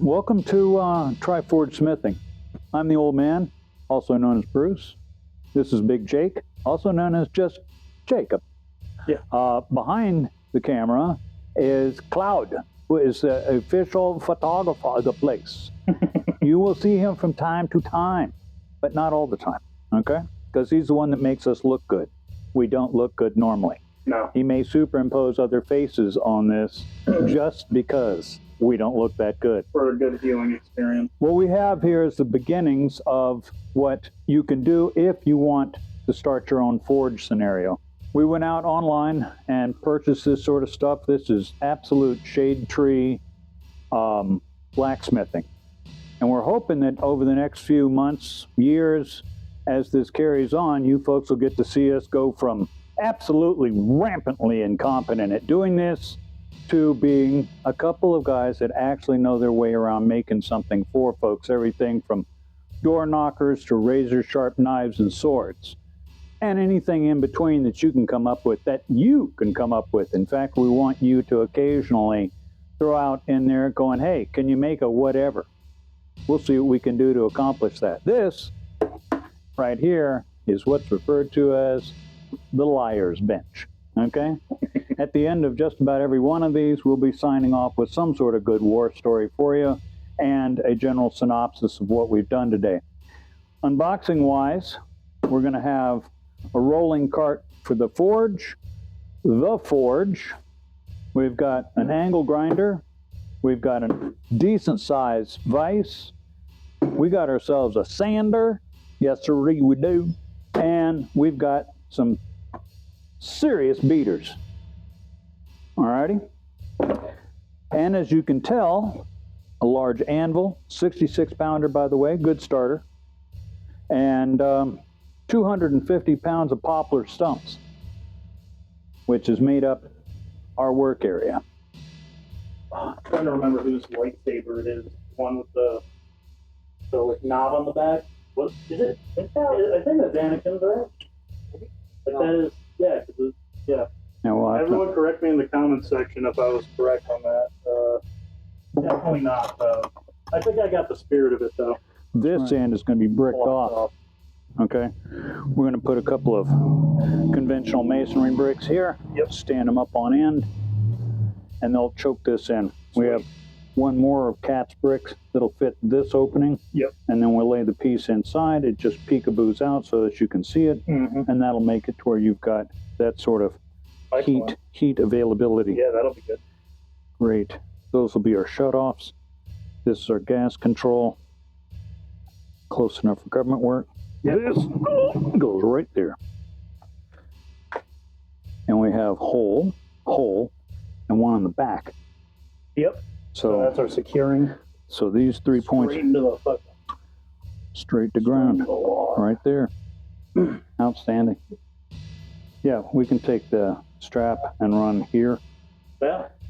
Welcome to Triforge Smithing. I'm the old man, also known as Bruce. This is Big Jake, also known as just Jacob. Yeah. Behind the camera is Cloud, who is the official photographer of the place. You will see him from time to time, but not all the time, okay? Because he's the one that makes us look good. We don't look good normally. No. He may superimpose other faces on this just because we don't look that good. For a good viewing experience. What we have here is the beginnings of what you can do if you want to start your own forge scenario. We went out online and purchased this sort of stuff. This is absolute shade tree blacksmithing. And we're hoping that over the next few months, years, as this carries on, you folks will get to see us go from absolutely rampantly incompetent at doing this to being a couple of guys that actually know their way around making something for folks. Everything from door knockers to razor sharp knives and swords. And anything in between that you can come up with, that you can come up with. In fact, we want you to occasionally throw out in there going, hey, can you make a whatever? We'll see what we can do to accomplish that. This right here is what's referred to as the liar's bench, okay? At the end of just about every one of these, we'll be signing off with some sort of good war story for you and a general synopsis of what we've done today. Unboxing-wise, we're going to have a rolling cart for the forge, we've got an angle grinder, we've got a decent-sized vise, we got ourselves a sander, yes sir, we do, and we've got some serious beaters. Alrighty. And as you can tell, a large anvil, 66 pounder by the way, good starter, and 250 pounds of poplar stumps, which has made up our work area. I'm trying to remember whose lightsaber it is. The one with the like, knob on the back. What is it? I think that's Anakin's, right? But that is, yeah, yeah. Now we'll Everyone correct me in the comments section if I was correct on that. Definitely not, though. I think I got the spirit of it, though. This end is going to be bricked off. Okay, we're going to put a couple of conventional masonry bricks here. Yep. Stand them up on end, and they'll choke this in. Sweet. We have one more of cat's bricks that'll fit this opening. Yep. And then we'll lay the piece inside. It just peekaboos out so that you can see it, and that'll make it to where you've got that sort of heat availability. Yeah, that'll be good. Great. Those will be our shutoffs. This is our gas control. Close enough for government work. Yep. This goes right there. And we have hole, and one on the back. Yep. So that's our securing. So these 3 points straight to ground, right there. Outstanding. Yeah, we can take the strap and run here,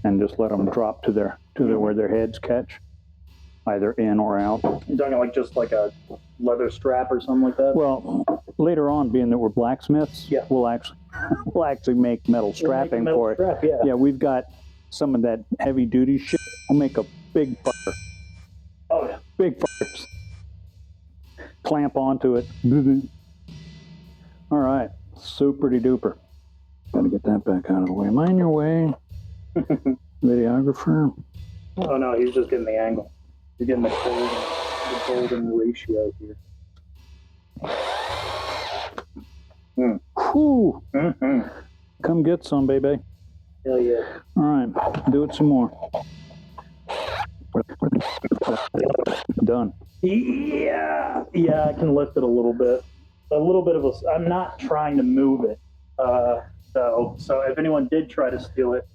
and just let them drop to their where their heads catch, either in or out. You're talking like just like a leather strap or something like that? Well, later on, being that we're blacksmiths, yeah, we'll actually make metal strapping for it. Strap, yeah. Yeah, we've got some of that heavy duty shit. We'll make a big fire. Oh yeah. Big fires. Clamp onto it. All right, super duper. Got to get that back out of the way. Mind your way, videographer. Oh no, he's just getting the angle. You're getting the golden ratio here. Whew. Come get some, baby. Hell yeah. All right, do it some more. Done. Yeah, I can lift it a little bit. A little bit of a. I'm not trying to move it, though. So if anyone did try to steal it,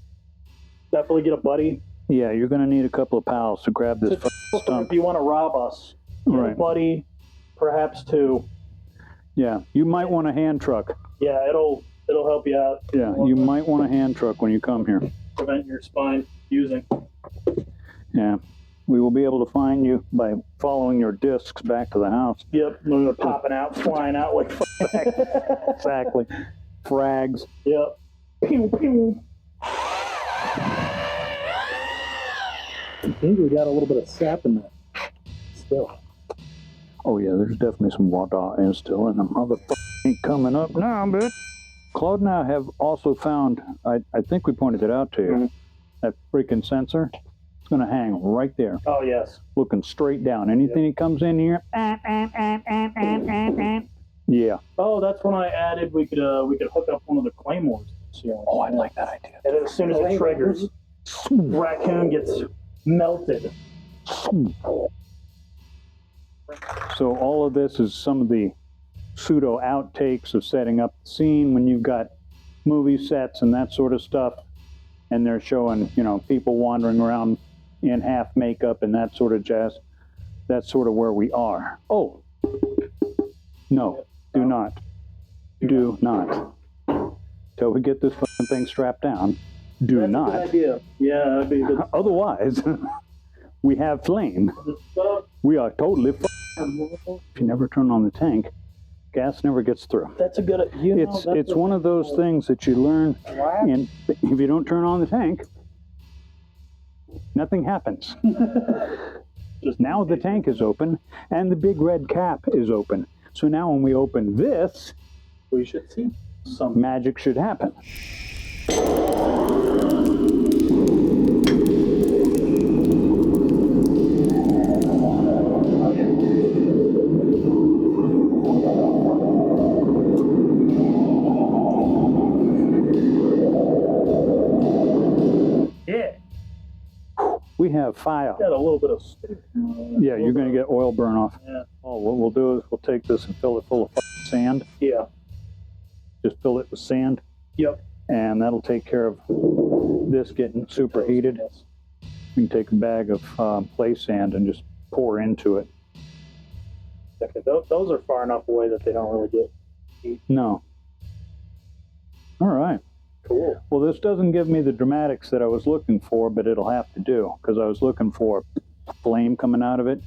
definitely get a buddy. Yeah, you're going to need a couple of pals to grab this stump. If you want to rob us, right. A buddy, perhaps two. Yeah, you might want a hand truck. Yeah, it'll help you out. Yeah, you might want a hand truck when you come here. Prevent your spine fusing. Yeah, we will be able to find you by following your discs back to the house. Yep, they're popping out, flying out like exactly. Frags. Yep. Pew pew. I think we got a little bit of sap in there. Still. Oh yeah, there's definitely some water in still, and the motherfucker ain't coming up now, bitch. Claude and I have also found, I think we pointed it out to you, that freaking sensor. It's going to hang right there. Oh, yes. Looking straight down. Anything that comes in here, yeah. Oh, that's when I added we could hook up one of the claymores. Oh, I like that idea. And as soon as it triggers, raccoon gets melted. So all of this is some of the pseudo outtakes of setting up the scene when you've got movie sets and that sort of stuff, and they're showing, you know, people wandering around in half makeup and that sort of jazz. That's sort of where we are. Oh, no, do not. Do not. Till we get this fucking thing strapped down, do That's not. a good idea. Yeah, that'd be a good. Otherwise, we have flame. We are totally If you never turn on the tank, gas never gets through. That's a good. It's one of those things that you learn, and if you don't turn on the tank, nothing happens. Just now the tank is open, and the big red cap is open. So now when we open this, we should see some magic should happen. We have fire. Got a little bit of. Yeah, you're going to get oil burn off. Yeah. Oh, what we'll do is we'll take this and fill it full of sand. Yeah. Just fill it with sand. Yep. And that'll take care of this getting superheated. We can take a bag of play sand and just pour into it. Okay, those are far enough away that they don't really get heat. No. All right. Cool. Well, this doesn't give me the dramatics that I was looking for, but it'll have to do, because I was looking for flame coming out of it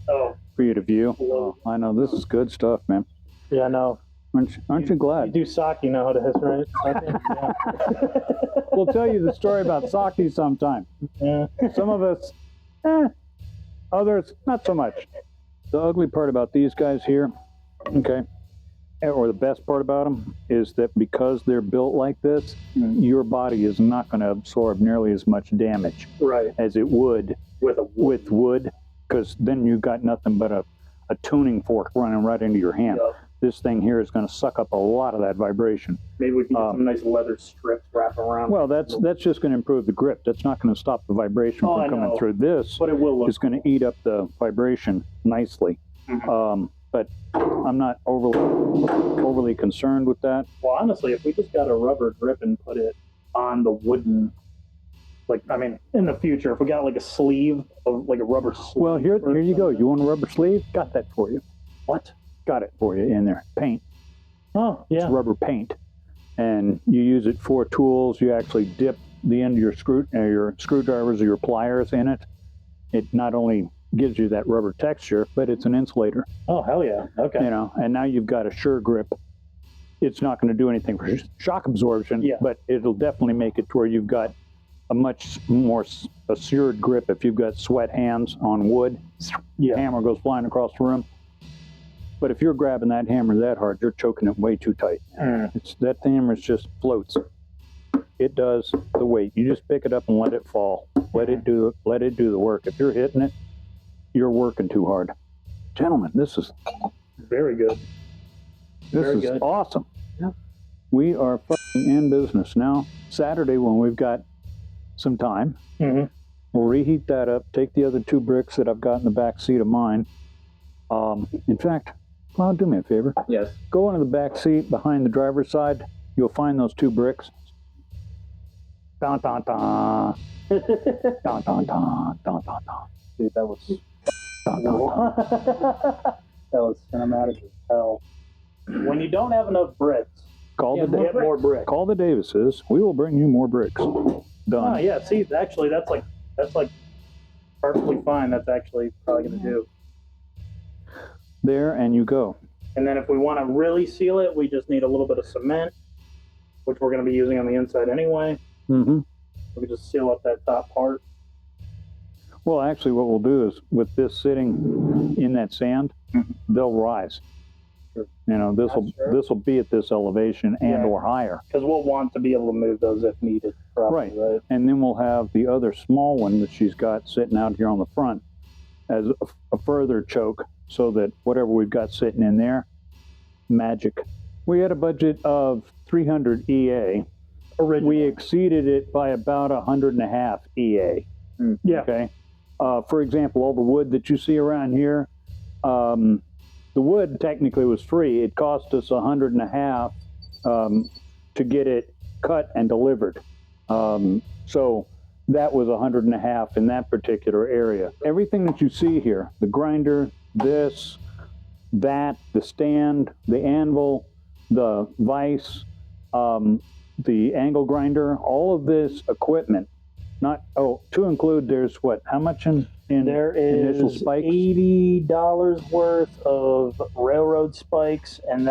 for you to view. Oh, I know, this is good stuff, man. Yeah, I know. Aren't you glad? You do sake, you know how to hit, right? Yeah. We'll tell you the story about sake sometime. Yeah. Some of us, others, not so much. The ugly part about these guys here, okay, or the best part about them, is that because they're built like this, your body is not going to absorb nearly as much damage as it would with wood, because then you've got nothing but a tuning fork running right into your hand. Yep. This thing here is going to suck up a lot of that vibration. Maybe we can get some nice leather strips wrapped around. Well, that's just going to improve the grip. That's not going to stop the vibration from coming through. This but it will look. Is going to eat up the vibration nicely. But I'm not overly concerned with that. Well, honestly, if we just got a rubber grip and put it on the wooden, like, I mean, in the future, if we got like a sleeve, like a rubber sleeve. Well, here you go. You want a rubber sleeve? Got that for you. What? Got it for you in there. Paint. Oh, yeah. It's rubber paint. And you use it for tools. You actually dip the end of your screwdrivers or your pliers in it. It not only gives you that rubber texture, but it's an insulator. Oh, hell yeah. Okay. You know, and now you've got a sure grip. It's not going to do anything for shock absorption, but it'll definitely make it to where you've got a much more assured grip. If you've got sweat hands on wood, hammer goes flying across the room. But if you're grabbing that hammer that hard, you're choking it way too tight. That hammer just floats. It does the weight. You just pick it up and let it fall. Let it do the work. If you're hitting it, you're working too hard. Gentlemen, this is very good. This is awesome. Yeah. We are fucking in business now. Saturday, when we've got some time, we'll reheat that up, take the other 2 bricks that I've got in the back seat of mine. In fact, Cloud, do me a favor. Yes. Go into the back seat behind the driver's side. You'll find those 2 bricks. Dun, dun, dun. Dun, dun, dun, dun, dun, dun. Dude, that was... Dun, dun, dun. That was cinematic as hell. When you don't have enough bricks, get more bricks. Call the Davises. We will bring you more bricks. Done. Oh, yeah. See, actually, that's like perfectly fine. That's actually probably going to do. There, and you go. And then if we want to really seal it, we just need a little bit of cement, which we're going to be using on the inside anyway. We can just seal up that top part. Well, actually, what we'll do is with this sitting in that sand, they'll rise. Sure. You know, this will be at this elevation and or higher. Because we'll want to be able to move those if needed. Probably, right. And then we'll have the other small one that she's got sitting out here on the front as a further choke, so that whatever we've got sitting in there, magic. We had a budget of 300 EA. Originally. We exceeded it by about 150 EA. Yeah. Okay. For example, all the wood that you see around here, the wood technically was free. It cost us 150 to get it cut and delivered. So that was 150 in that particular area. Everything that you see here, the grinder, this, that, the stand, the anvil, the vise, the angle grinder, all of this equipment, to include, there's what, how much in there is initial spikes? $80 worth of railroad spikes, and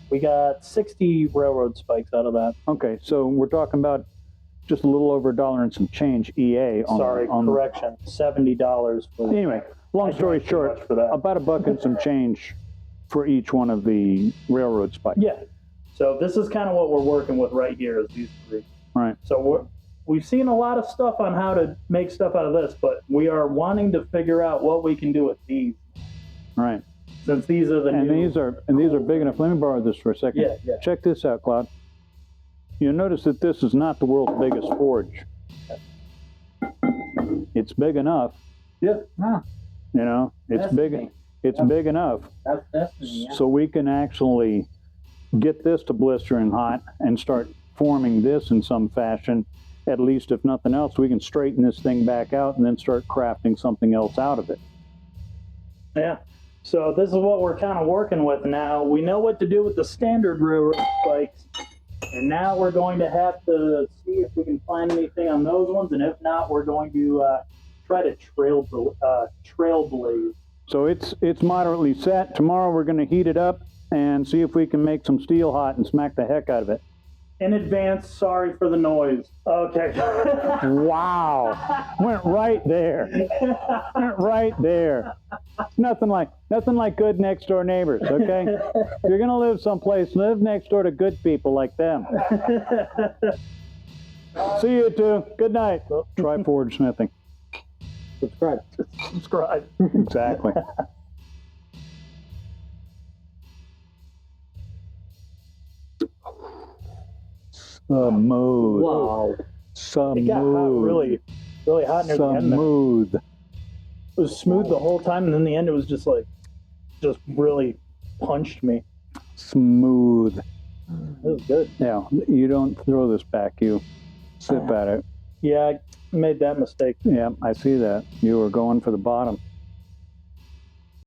we got 60 railroad spikes out of that. Okay, so we're talking about just a little over $1 and some change EA. Correction, $70 for. Anyway, long story short, for that. About $1 and some change for each one of the railroad spikes. Yeah. So this is kind of what we're working with right here, is these three. Right. So we've seen a lot of stuff on how to make stuff out of this, but we are wanting to figure out what we can do with these. Right. Since these are these are big enough. Let me borrow this for a second. Yeah. Check this out, Claude. You'll notice that this is not the world's biggest forge. It's big enough. Yeah. You know, it's big. It's big enough. So we can actually get this to blistering hot and start forming this in some fashion. At least, if nothing else, we can straighten this thing back out and then start crafting something else out of it. Yeah. So this is what we're kind of working with now. We know what to do with the standard railroad spikes, and now we're going to have to see if we can find anything on those ones, and if not, we're going to try to trailblaze. So it's moderately set. Tomorrow we're going to heat it up and see if we can make some steel hot and smack the heck out of it. In advance, sorry for the noise. Okay. Wow. Went right there. Went right there. Nothing like good next door neighbors, okay? If you're going to live someplace, live next door to good people like them. See you two. Good night. Triforge Smithing. Subscribe. Exactly. Smooth. Wow. Smooth. It got hot, really hot near the end there. Smooth. It was smooth the whole time, and then the end it was just really punched me. Smooth. It was good. Yeah, you don't throw this back, you sip at it. Yeah, I made that mistake. Yeah, I see that. You were going for the bottom.